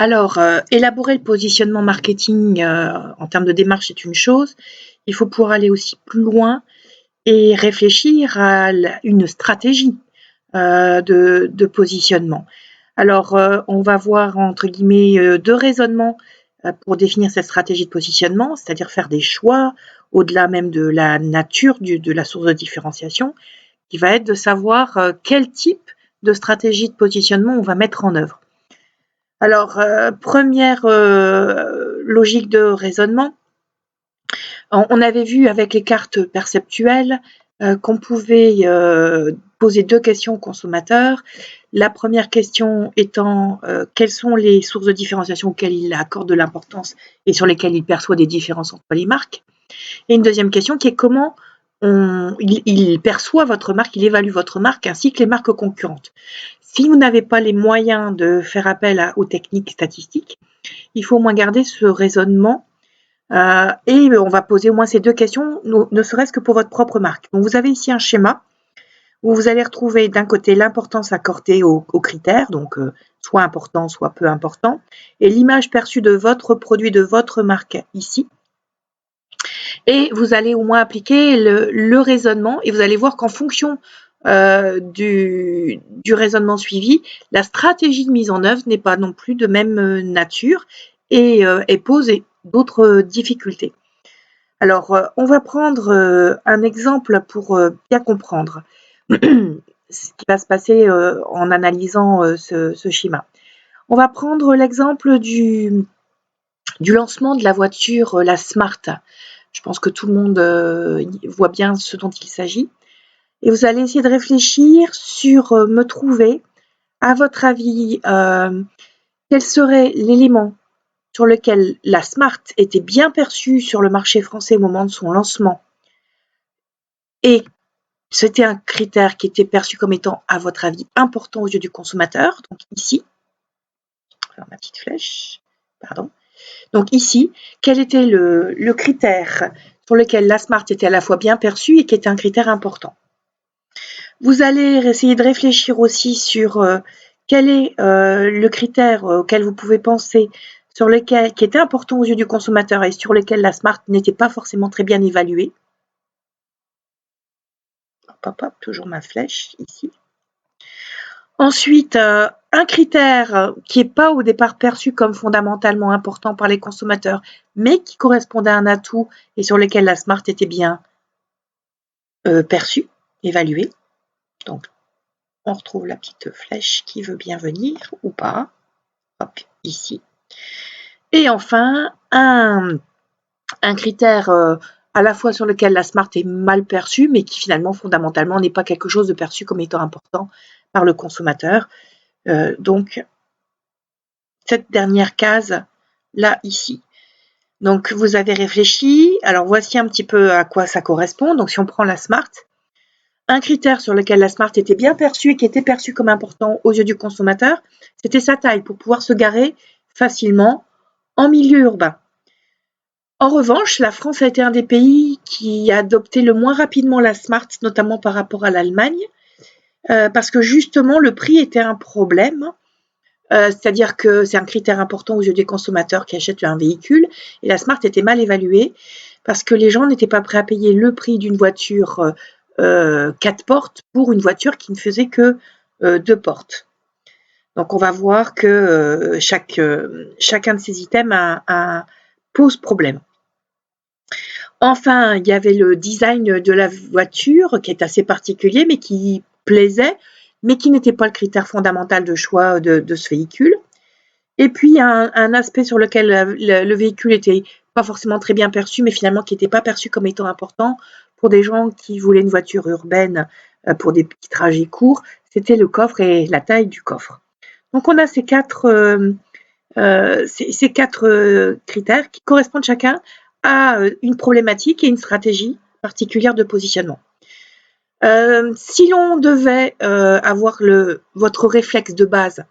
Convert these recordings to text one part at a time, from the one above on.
Alors, élaborer le positionnement marketing, en termes de démarche, c'est une chose. Il faut pouvoir aller aussi plus loin et réfléchir à une stratégie de positionnement. Alors, on va voir entre guillemets 2 raisonnements pour définir cette stratégie de positionnement, c'est-à-dire faire des choix au-delà même de la nature de la source de différenciation, qui va être de savoir quel type de stratégie de positionnement on va mettre en œuvre. Alors, première logique de raisonnement, on avait vu avec les cartes perceptuelles qu'on pouvait poser 2 questions aux consommateurs. La première question étant quelles sont les sources de différenciation auxquelles il accorde de l'importance et sur lesquelles il perçoit des différences entre les marques. Et une deuxième question qui est comment il perçoit votre marque, il évalue votre marque ainsi que les marques concurrentes. Si vous n'avez pas les moyens de faire appel aux techniques statistiques, il faut au moins garder ce raisonnement et on va poser au moins ces 2 questions, ne serait-ce que pour votre propre marque. Donc vous avez ici un schéma où vous allez retrouver d'un côté l'importance accordée aux critères, donc soit important, soit peu important, et l'image perçue de votre produit, de votre marque ici. Et vous allez au moins appliquer le raisonnement et vous allez voir qu'en fonction du raisonnement suivi, la stratégie de mise en œuvre n'est pas non plus de même nature et pose d'autres difficultés. Alors, on va prendre un exemple pour bien comprendre ce qui va se passer en analysant ce schéma. On va prendre l'exemple du lancement de la voiture, la Smart. Je pense que tout le monde voit bien ce dont il s'agit. Et vous allez essayer de réfléchir sur me trouver, à votre avis, quel serait l'élément sur lequel la Smart était bien perçue sur le marché français au moment de son lancement. Et c'était un critère qui était perçu comme étant, à votre avis, important aux yeux du consommateur. Donc ici, alors ma petite flèche, pardon. Donc ici, quel était le critère sur lequel la Smart était à la fois bien perçue et qui était un critère important. Vous allez essayer de réfléchir aussi sur quel est le critère auquel vous pouvez penser, qui était important aux yeux du consommateur et sur lequel la Smart n'était pas forcément très bien évaluée. Hop, hop, toujours ma flèche ici. Ensuite, un critère qui n'est pas au départ perçu comme fondamentalement important par les consommateurs, mais qui correspondait à un atout et sur lequel la Smart était bien perçue, évaluée. Donc, on retrouve la petite flèche qui veut bien venir ou pas. Hop, ici. Et enfin, un critère à la fois sur lequel la Smart est mal perçue, mais qui finalement, fondamentalement, n'est pas quelque chose de perçu comme étant important par le consommateur. Donc, cette dernière case, là, ici. Donc, vous avez réfléchi. Alors, voici un petit peu à quoi ça correspond. Donc, si on prend la Smart, un critère sur lequel la Smart était bien perçue et qui était perçu comme important aux yeux du consommateur, c'était sa taille pour pouvoir se garer facilement en milieu urbain. En revanche, la France a été un des pays qui a adopté le moins rapidement la Smart, notamment par rapport à l'Allemagne, parce que justement le prix était un problème. C'est-à-dire que c'est un critère important aux yeux des consommateurs qui achètent un véhicule, et la Smart était mal évaluée parce que les gens n'étaient pas prêts à payer le prix d'une voiture 4 portes pour une voiture qui ne faisait que 2 portes. Donc on va voir que chacun de ces items pose problème. Enfin, il y avait le design de la voiture qui est assez particulier, mais qui plaisait, mais qui n'était pas le critère fondamental de choix de ce véhicule. Et puis, il y a un aspect sur lequel le véhicule n'était pas forcément très bien perçu, mais finalement qui n'était pas perçu comme étant important pour des gens qui voulaient une voiture urbaine pour des petits trajets courts, c'était le coffre et la taille du coffre. Donc, on a ces quatre critères qui correspondent chacun à une problématique et une stratégie particulière de positionnement. Si l'on devait avoir votre réflexe de base,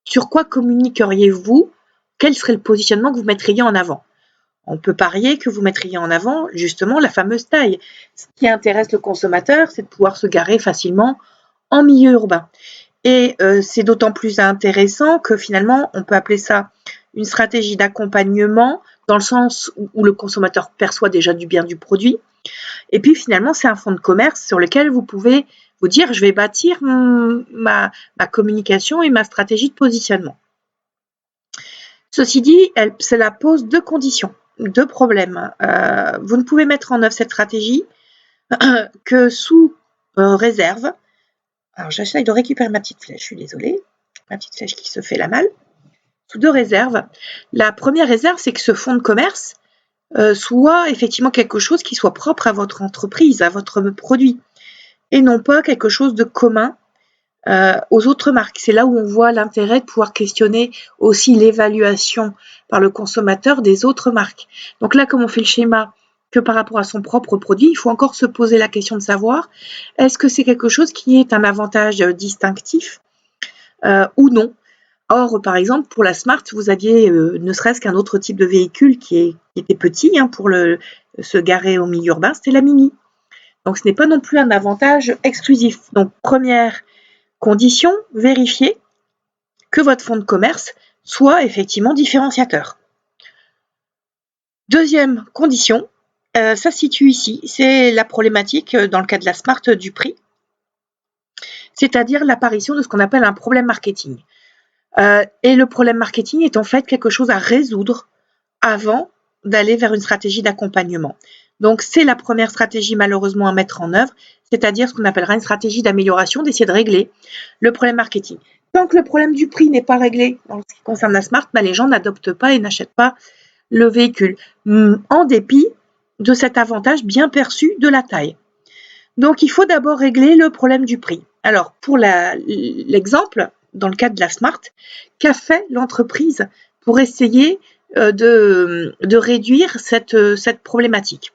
sur quoi communiqueriez-vous? Quel serait le positionnement que vous mettriez en avant? On peut parier que vous mettriez en avant justement la fameuse taille. Ce qui intéresse le consommateur, c'est de pouvoir se garer facilement en milieu urbain. Et c'est d'autant plus intéressant que finalement, on peut appeler ça une stratégie d'accompagnement dans le sens où le consommateur perçoit déjà du bien du produit. Et puis finalement, c'est un fonds de commerce sur lequel vous pouvez vous dire, je vais bâtir ma communication et ma stratégie de positionnement. Ceci dit, cela pose deux conditions, deux problèmes. Vous ne pouvez mettre en œuvre cette stratégie que sous réserve. Alors j'essaye de récupérer ma petite flèche, je suis désolée. Ma petite flèche qui se fait la malle. Sous deux réserves. La première réserve, c'est que ce fonds de commerce soit effectivement quelque chose qui soit propre à votre entreprise, à votre produit, et non pas quelque chose de commun aux autres marques. C'est là où on voit l'intérêt de pouvoir questionner aussi l'évaluation par le consommateur des autres marques. Donc là, comme on fait le schéma que par rapport à son propre produit, il faut encore se poser la question de savoir est-ce que c'est quelque chose qui est un avantage distinctif ou non. Or, par exemple, pour la Smart, vous aviez ne serait-ce qu'un autre type de véhicule qui était petit pour se garer au milieu urbain, c'était la Mini. Donc, ce n'est pas non plus un avantage exclusif. Donc, première condition, vérifiez que votre fonds de commerce soit effectivement différenciateur. Deuxième condition, ça se situe ici, c'est la problématique dans le cas de la Smart du prix, c'est-à-dire l'apparition de ce qu'on appelle un problème marketing. Et le problème marketing est en fait quelque chose à résoudre avant d'aller vers une stratégie d'accompagnement. Donc, c'est la première stratégie malheureusement à mettre en œuvre, c'est-à-dire ce qu'on appellera une stratégie d'amélioration, d'essayer de régler le problème marketing. Tant que le problème du prix n'est pas réglé en ce qui concerne la Smart, les gens n'adoptent pas et n'achètent pas le véhicule, en dépit de cet avantage bien perçu de la taille. Donc, il faut d'abord régler le problème du prix. Alors, pour l'exemple, dans le cadre de la Smart, qu'a fait l'entreprise pour essayer de réduire cette problématique?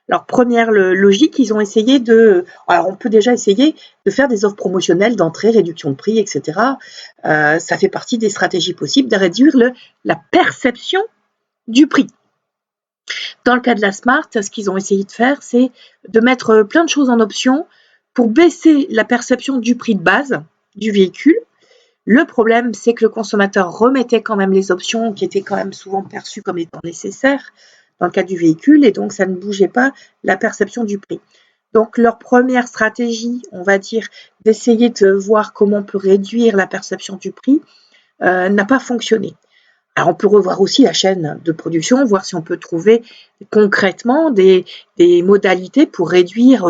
Alors, première logique, ils ont essayé alors on peut déjà essayer de faire des offres promotionnelles d'entrée, réduction de prix, etc. Ça fait partie des stratégies possibles de réduire la perception du prix. Dans le cas de la Smart, ce qu'ils ont essayé de faire, c'est de mettre plein de choses en option pour baisser la perception du prix de base du véhicule. Le problème, c'est que le consommateur remettait quand même les options qui étaient quand même souvent perçues comme étant nécessaires dans le cas du véhicule, et donc ça ne bougeait pas la perception du prix. Donc leur première stratégie, on va dire, d'essayer de voir comment on peut réduire la perception du prix, n'a pas fonctionné. Alors on peut revoir aussi la chaîne de production, voir si on peut trouver concrètement des modalités pour réduire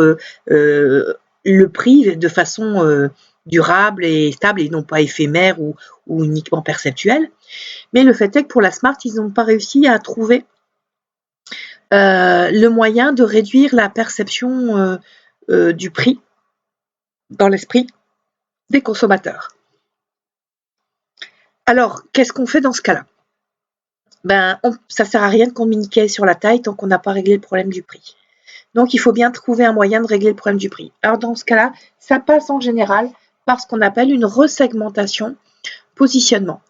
le prix de façon durable et stable et non pas éphémère ou uniquement perceptuelle. Mais le fait est que pour la Smart, ils n'ont pas réussi à trouver le moyen de réduire la perception du prix dans l'esprit des consommateurs. Alors, qu'est-ce qu'on fait dans ce cas-là? Ça ne sert à rien de communiquer sur la taille tant qu'on n'a pas réglé le problème du prix. Donc, il faut bien trouver un moyen de régler le problème du prix. Alors, dans ce cas-là, ça passe en général par ce qu'on appelle une resegmentation positionnement.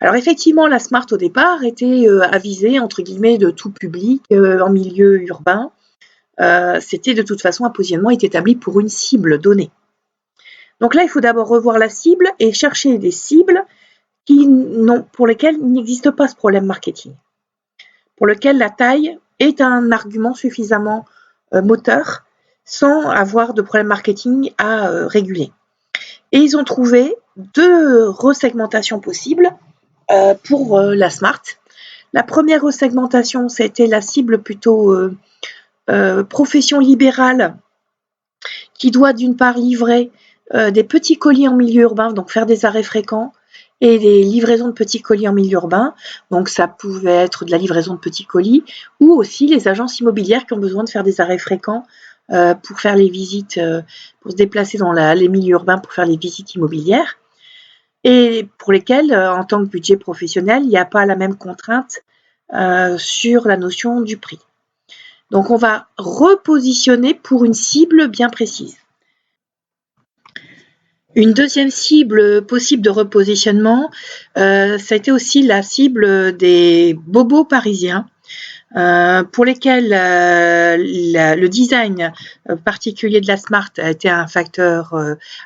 Alors, effectivement, la Smart, au départ, était avisée, entre guillemets, de tout public en milieu urbain. C'était de toute façon un positionnement est établi pour une cible donnée. Donc là, il faut d'abord revoir la cible et chercher des cibles pour lesquelles il n'existe pas ce problème marketing, pour lequel la taille est un argument suffisamment moteur sans avoir de problème marketing à réguler. Et ils ont trouvé deux resegmentations possibles pour la Smart. La première resegmentation, c'était la cible plutôt profession libérale qui doit d'une part livrer des petits colis en milieu urbain, donc faire des arrêts fréquents, et des livraisons de petits colis en milieu urbain. Donc ça pouvait être de la livraison de petits colis, ou aussi les agences immobilières qui ont besoin de faire des arrêts fréquents pour faire les visites, pour se déplacer dans les milieux urbains pour faire les visites immobilières, et pour lesquelles, en tant que budget professionnel, il n'y a pas la même contrainte sur la notion du prix. Donc on va repositionner pour une cible bien précise. Une deuxième cible possible de repositionnement, ça a été aussi la cible des bobos parisiens. pour lesquels le design particulier de la Smart a été un facteur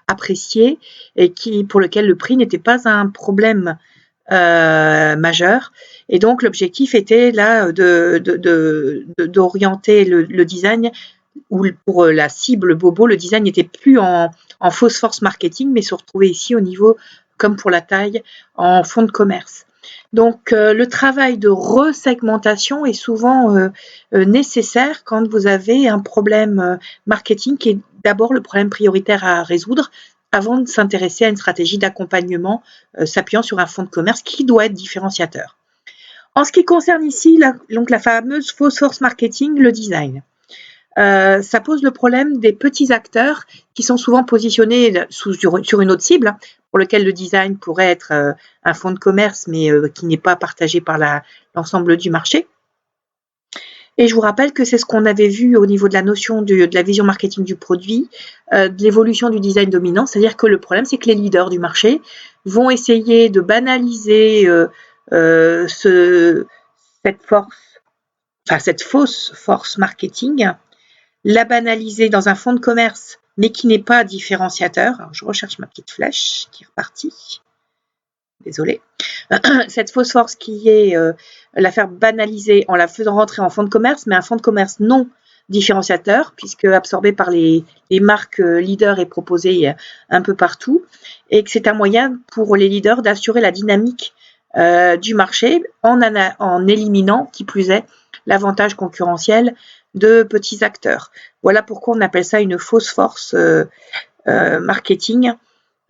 apprécié et pour lequel le prix n'était pas un problème majeur. Et donc l'objectif était là d'orienter le design, où pour la cible bobo, le design n'était plus en fausse force marketing, mais se retrouvait ici au niveau, comme pour la taille, en fonds de commerce. Donc le travail de resegmentation est souvent nécessaire quand vous avez un problème marketing qui est d'abord le problème prioritaire à résoudre avant de s'intéresser à une stratégie d'accompagnement s'appuyant sur un fonds de commerce qui doit être différenciateur. En ce qui concerne ici donc la fameuse fausse force marketing, le design. Ça pose le problème des petits acteurs qui sont souvent positionnés sur une autre cible, pour lequel le design pourrait être un fonds de commerce, mais qui n'est pas partagé par l'ensemble du marché. Et je vous rappelle que c'est ce qu'on avait vu au niveau de la notion de la vision marketing du produit, de l'évolution du design dominant, c'est-à-dire que le problème, c'est que les leaders du marché vont essayer de banaliser cette fausse force marketing, la banaliser dans un fonds de commerce, mais qui n'est pas différenciateur. Alors, je recherche ma petite flèche qui est repartie. Désolée. Cette fausse force qui est la faire banaliser en la faisant rentrer en fonds de commerce, mais un fonds de commerce non différenciateur, puisque absorbé par les marques leaders et proposé un peu partout, et que c'est un moyen pour les leaders d'assurer la dynamique du marché en éliminant, qui plus est, l'avantage concurrentiel de petits acteurs. Voilà pourquoi on appelle ça une fausse force marketing,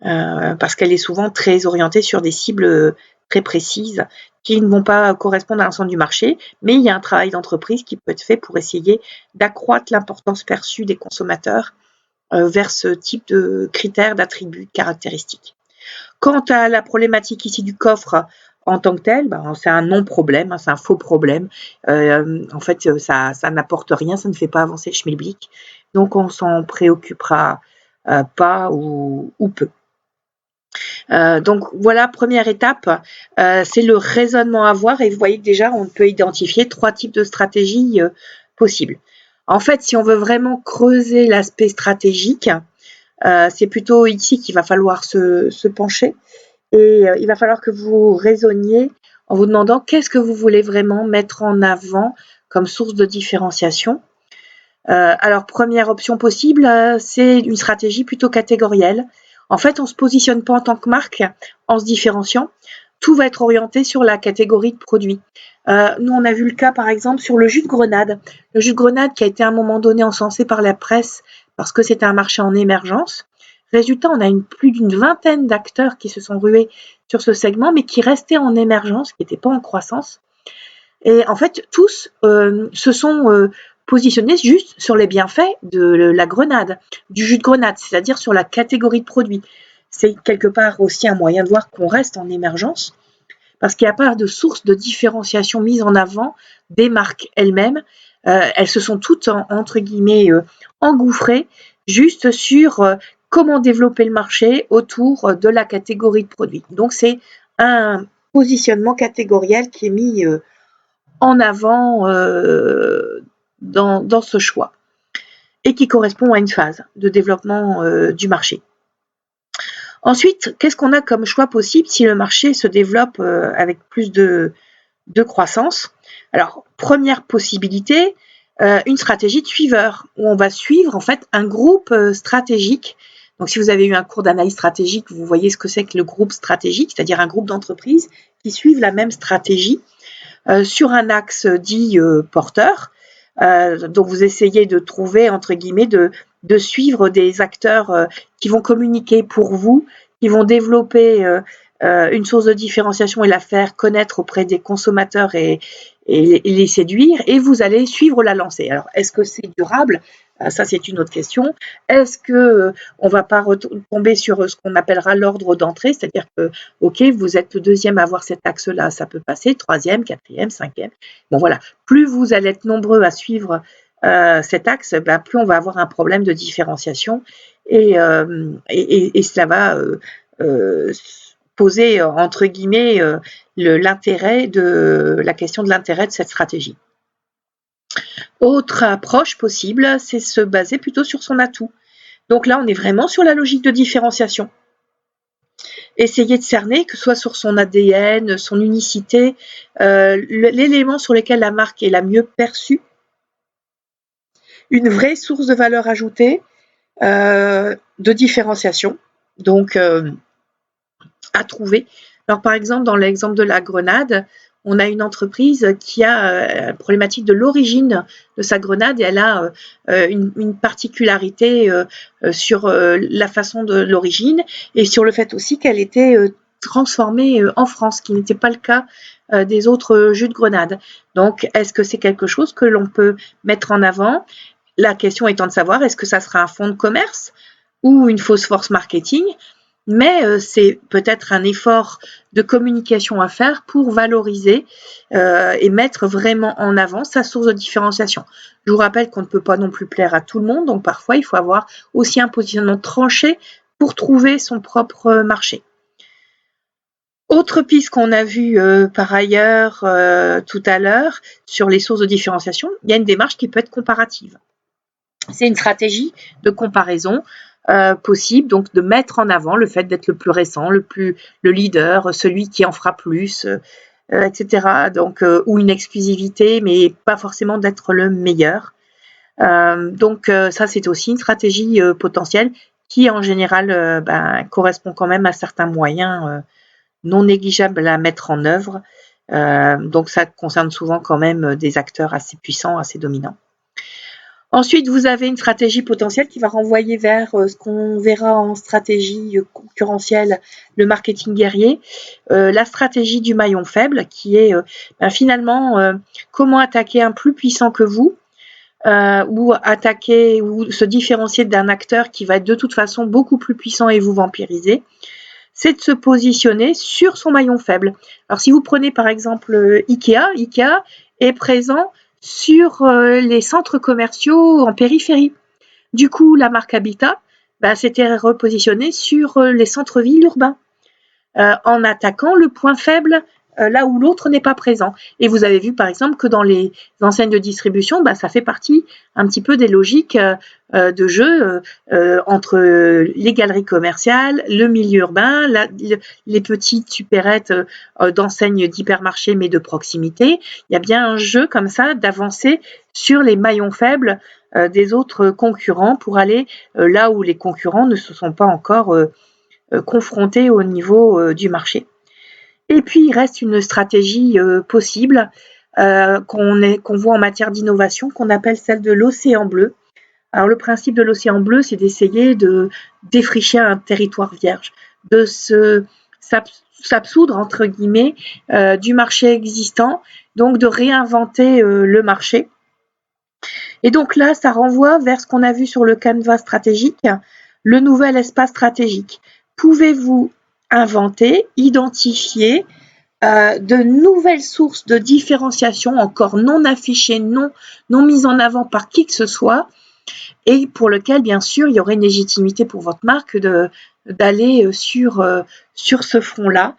parce qu'elle est souvent très orientée sur des cibles très précises qui ne vont pas correspondre à l'ensemble du marché, mais il y a un travail d'entreprise qui peut être fait pour essayer d'accroître l'importance perçue des consommateurs vers ce type de critères, d'attributs, de caractéristiques. Quant à la problématique ici du coffre en tant que tel, c'est un non-problème, c'est un faux problème. En fait, ça n'apporte rien, ça ne fait pas avancer le schmilblick. Donc, on s'en préoccupera pas ou peu. Donc, voilà, première étape, c'est le raisonnement à avoir. Et vous voyez que déjà, on peut identifier 3 types de stratégies possibles. En fait, si on veut vraiment creuser l'aspect stratégique, c'est plutôt ici qu'il va falloir se pencher. Et il va falloir que vous raisonniez en vous demandant qu'est-ce que vous voulez vraiment mettre en avant comme source de différenciation. Alors, première option possible, c'est une stratégie plutôt catégorielle. En fait, on ne se positionne pas en tant que marque en se différenciant. Tout va être orienté sur la catégorie de produits. Nous, on a vu le cas, par exemple, sur le jus de grenade. Le jus de grenade qui a été à un moment donné encensé par la presse parce que c'était un marché en émergence. Résultat, on a plus d'une vingtaine d'acteurs qui se sont rués sur ce segment, mais qui restaient en émergence, qui n'étaient pas en croissance. Et en fait, tous se sont positionnés juste sur les bienfaits de la grenade, du jus de grenade, c'est-à-dire sur la catégorie de produits. C'est quelque part aussi un moyen de voir qu'on reste en émergence, parce qu'il n'y a pas de source de différenciation mise en avant des marques elles-mêmes. Elles se sont toutes, entre guillemets, engouffrées juste sur comment développer le marché autour de la catégorie de produits. Donc, c'est un positionnement catégoriel qui est mis en avant dans ce choix et qui correspond à une phase de développement du marché. Ensuite, qu'est-ce qu'on a comme choix possible si le marché se développe avec plus de croissance? Alors, première possibilité, une stratégie de suiveur, où on va suivre en fait un groupe stratégique. Donc, si vous avez eu un cours d'analyse stratégique, vous voyez ce que c'est que le groupe stratégique, c'est-à-dire un groupe d'entreprises qui suivent la même stratégie sur un axe dit porteur. Donc, vous essayez de trouver, entre guillemets, de suivre des acteurs qui vont communiquer pour vous, qui vont développer une source de différenciation et la faire connaître auprès des consommateurs et les séduire, et vous allez suivre la lancée. Alors, est-ce que c'est durable? Ça, c'est une autre question. Est-ce que on ne va pas retomber sur ce qu'on appellera l'ordre d'entrée, c'est-à-dire que, ok, vous êtes le deuxième à avoir cet axe-là, ça peut passer, troisième, quatrième, cinquième. Bon, voilà. Plus vous allez être nombreux à suivre cet axe, plus on va avoir un problème de différenciation et cela va poser, entre guillemets, la question de l'intérêt de cette stratégie. Autre approche possible, c'est se baser plutôt sur son atout. Donc là, on est vraiment sur la logique de différenciation. Essayer de cerner, que ce soit sur son ADN, son unicité, l'élément sur lequel la marque est la mieux perçue, une vraie source de valeur ajoutée, de différenciation, donc à trouver. Alors par exemple, dans l'exemple de la grenade, on a une entreprise qui a une problématique de l'origine de sa grenade et elle a une particularité sur la façon de l'origine et sur le fait aussi qu'elle était transformée en France, ce qui n'était pas le cas des autres jus de grenade. Donc, est-ce que c'est quelque chose que l'on peut mettre en avant? La question étant de savoir, est-ce que ça sera un fonds de commerce ou une fausse force marketing? Mais c'est peut-être un effort de communication à faire pour valoriser et mettre vraiment en avant sa source de différenciation. Je vous rappelle qu'on ne peut pas non plus plaire à tout le monde, donc parfois il faut avoir aussi un positionnement tranché pour trouver son propre marché. Autre piste qu'on a vue par ailleurs tout à l'heure sur les sources de différenciation, il y a une démarche qui peut être comparative. C'est une stratégie de comparaison possible, donc de mettre en avant le fait d'être le plus récent, le leader, celui qui en fera plus, etc. Donc, ou une exclusivité, mais pas forcément d'être le meilleur. Donc, ça, c'est aussi une stratégie potentielle qui, en général, correspond quand même à certains moyens non négligeables à mettre en œuvre. Donc, ça concerne souvent quand même des acteurs assez puissants, assez dominants. Ensuite, vous avez une stratégie potentielle qui va renvoyer vers ce qu'on verra en stratégie concurrentielle, le marketing guerrier, la stratégie du maillon faible, qui est finalement comment attaquer un plus puissant que vous, ou attaquer ou se différencier d'un acteur qui va être de toute façon beaucoup plus puissant et vous vampiriser. C'est de se positionner sur son maillon faible. Alors si vous prenez par exemple Ikea est présent sur les centres commerciaux en périphérie. Du coup, la marque Habitat s'était repositionnée sur les centres-villes urbains en attaquant le point faible là où l'autre n'est pas présent. Et vous avez vu par exemple que dans les enseignes de distribution, ça fait partie un petit peu des logiques de jeu entre les galeries commerciales, le milieu urbain, les petites supérettes d'enseignes d'hypermarché mais de proximité. Il y a bien un jeu comme ça d'avancer sur les maillons faibles des autres concurrents pour aller là où les concurrents ne se sont pas encore confrontés au niveau du marché. Et puis, il reste une stratégie possible qu'on voit en matière d'innovation, qu'on appelle celle de l'océan bleu. Alors, le principe de l'océan bleu, c'est d'essayer de défricher un territoire vierge, de s'absoudre, entre guillemets, du marché existant, donc de réinventer le marché. Et donc là, ça renvoie vers ce qu'on a vu sur le canevas stratégique, le nouvel espace stratégique. Pouvez-vous inventer, identifier de nouvelles sources de différenciation encore non affichées, non mises en avant par qui que ce soit, et pour lequel, bien sûr, il y aurait une légitimité pour votre marque d'aller sur ce front-là.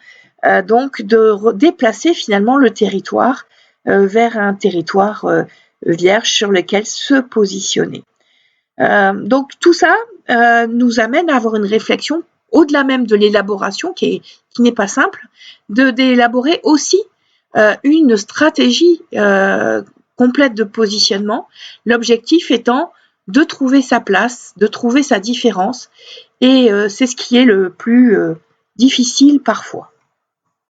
Donc, de déplacer finalement le territoire vers un territoire vierge sur lequel se positionner. Donc, tout ça nous amène à avoir une réflexion au-delà même de l'élaboration qui n'est pas simple, d'élaborer aussi une stratégie complète de positionnement, l'objectif étant de trouver sa place, de trouver sa différence, et c'est ce qui est le plus difficile parfois.